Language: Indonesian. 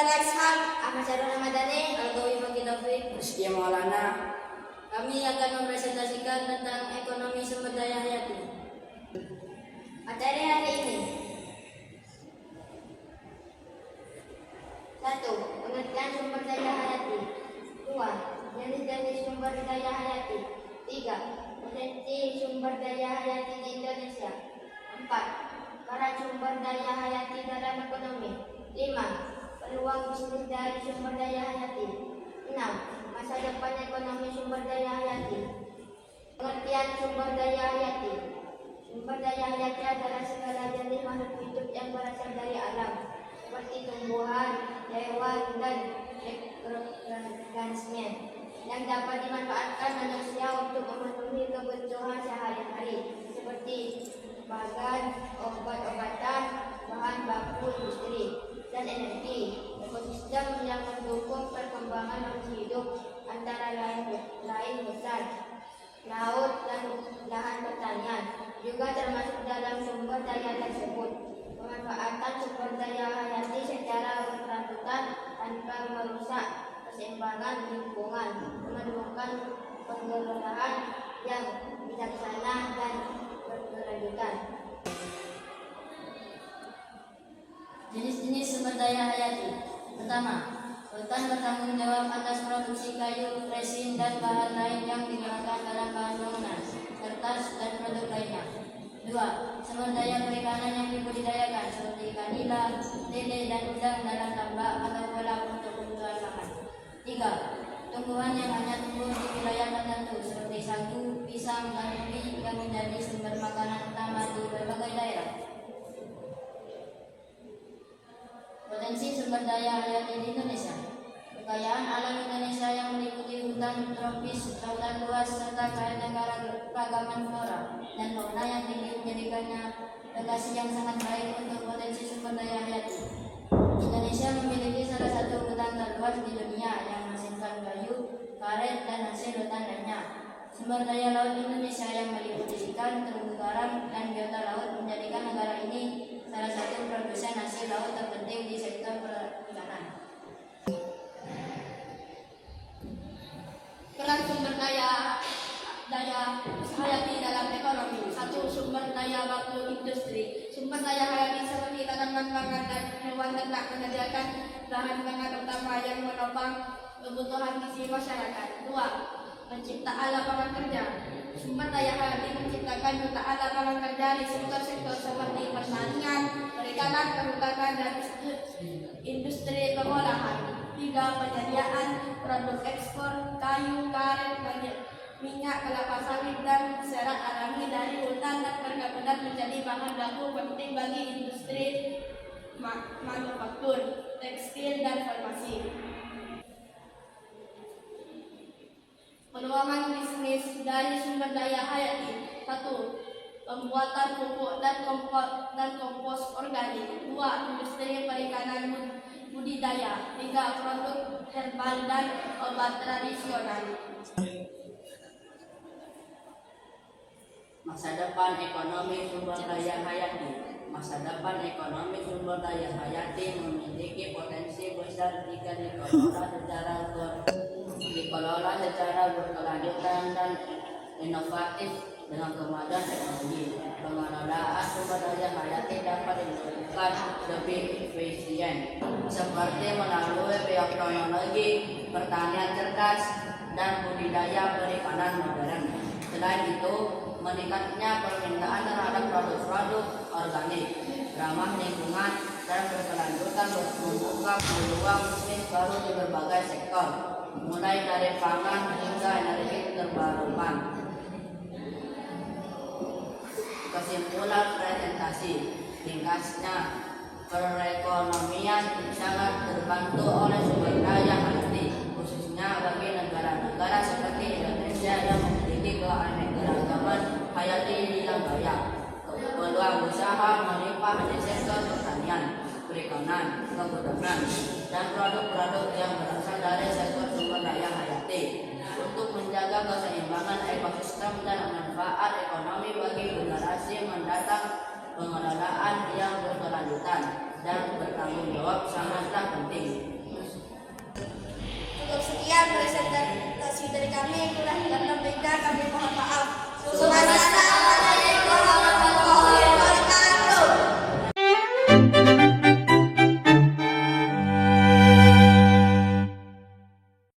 Lakshan, Ahmad Syarul Ramadhani, Algawi Fakitaufik, Rizky Maulana. Kami akan mempresentasikan tentang ekonomi sumber daya hayati. Materi hari ini: 1. Pengertian sumber daya hayati. 2. Jenis-jenis sumber daya hayati. 3. Potensi sumber daya hayati di Indonesia. 4. Peran sumber daya hayati dalam ekonomi. 5. Peluang bisnis dari sumber daya hayati. 6. Masa depan ekonomi sumber daya hayati. Pengertian sumber daya hayati. Sumber daya hayati adalah segala jenis makhluk hidup yang berasal dari alam, seperti tumbuhan, hewan, dan mikroorganisme yang dapat dimanfaatkan manusia untuk memenuhi kebutuhan sehari-hari, seperti bahan obat-obatan, bahan baku industri, dan energi. Ekosistem yang mendukung perkembangan makhluk hidup antara lain hutan, laut, dan lahan pertanian juga termasuk dalam sumber daya tersebut. Pemanfaatan sumber daya hayati secara berkelanjutan tanpa merusak keseimbangan lingkungan, memerlukan pengelolaan yang bijaksana dan berkelanjutan. Jenis-jenis sumber daya hayati. Pertama, hutan bertanggung jawab atas produksi kayu, resin, dan bahan lain yang digunakan dalam bahan bangunan, kertas, dan produk lainnya. 2. Sumber daya perikanan yang dibudidayakan seperti ikan nila, lele, dan udang dalam tambak atau kolam untuk kebutuhan makan. 3. Tumbuhan yang hanya tumbuh di wilayah tertentu seperti sagu, pisang, dan ubi yang menjadi sumber makanan utama di berbagai daerah. Potensi sumber daya hayati di Indonesia. Kekayaan alam Indonesia yang meliputi hutan tropis, lautan luas, serta keanekaragaman flora dan fauna yang tinggi menjadikannya lokasi yang sangat baik untuk potensi sumber daya hayati. Indonesia memiliki salah satu hutan terluas di dunia yang menghasilkan kayu, karet, dan hasil hutan lainnya. Sumber daya laut Indonesia yang meliputi ikan, terumbu karang, dan biota laut menjadikan negara ini salah satu produsen hasil laut terpenting di sektor perikanan. Peran sumber daya hayati dalam ekonomi. 1. Sumber daya baku industri. Sumber daya hayati seperti tanaman pangan dan hewan ternak menyediakan bahan pangan utama yang menopang kebutuhan gizi masyarakat. 2. Penciptaan lapangan kerja. Sumber daya hayati menciptakan jutaan lapangan kerja di sektor-sektor seperti pertanian, perikanan, kehutanan, dan industri pengolahan. 3. Penyediaan produk ekspor kayu, karet, minyak kelapa sawit, dan serat alami dari hutan dan perkebunan menjadi bahan baku penting bagi industri manufaktur, tekstil, dan farmasi. Peluang bisnis dari sumber daya hayati. 1. Pembuatan pupuk dan kompos organik. 2. Industri perikanan budidaya. 3. Produk herbal dan obat tradisional. Masa depan ekonomi sumber daya hayati. Masa depan ekonomi sumber daya hayati memiliki potensi besar jika dikelola secara berkelanjutan dan inovatif dengan kemajuan teknologi. Pengelolaan sumber daya hayati dapat dilakukan lebih efisien, seperti melalui bioteknologi, pertanian cerdas, dan budidaya perikanan modern. Selain itu, meningkatnya permintaan terhadap produk-produk organik, ramah lingkungan, dan berkelanjutan membuka peluang bisnis baru di berbagai sektor, mulai dari pangan hingga energi terbarukan. Kesimpulan presentasi, ringkasnya, perekonomian sangat terbantu oleh sumber daya hayati, khususnya bagi negara-negara seperti Indonesia yang memiliki keanekaragaman hayati yang kaya. Peluang usaha melimpah di sektor pertanian, perikanan, kehutanan, dan produk-produk yang berasal dari sektor sumber daya hayati untuk menjaga keseimbangan ekosistem dan manfaat ekonomi bagi generasi mendatang. Pengelolaan yang berkelanjutan dan bertanggung jawab sangatlah penting. dan lebihnya kami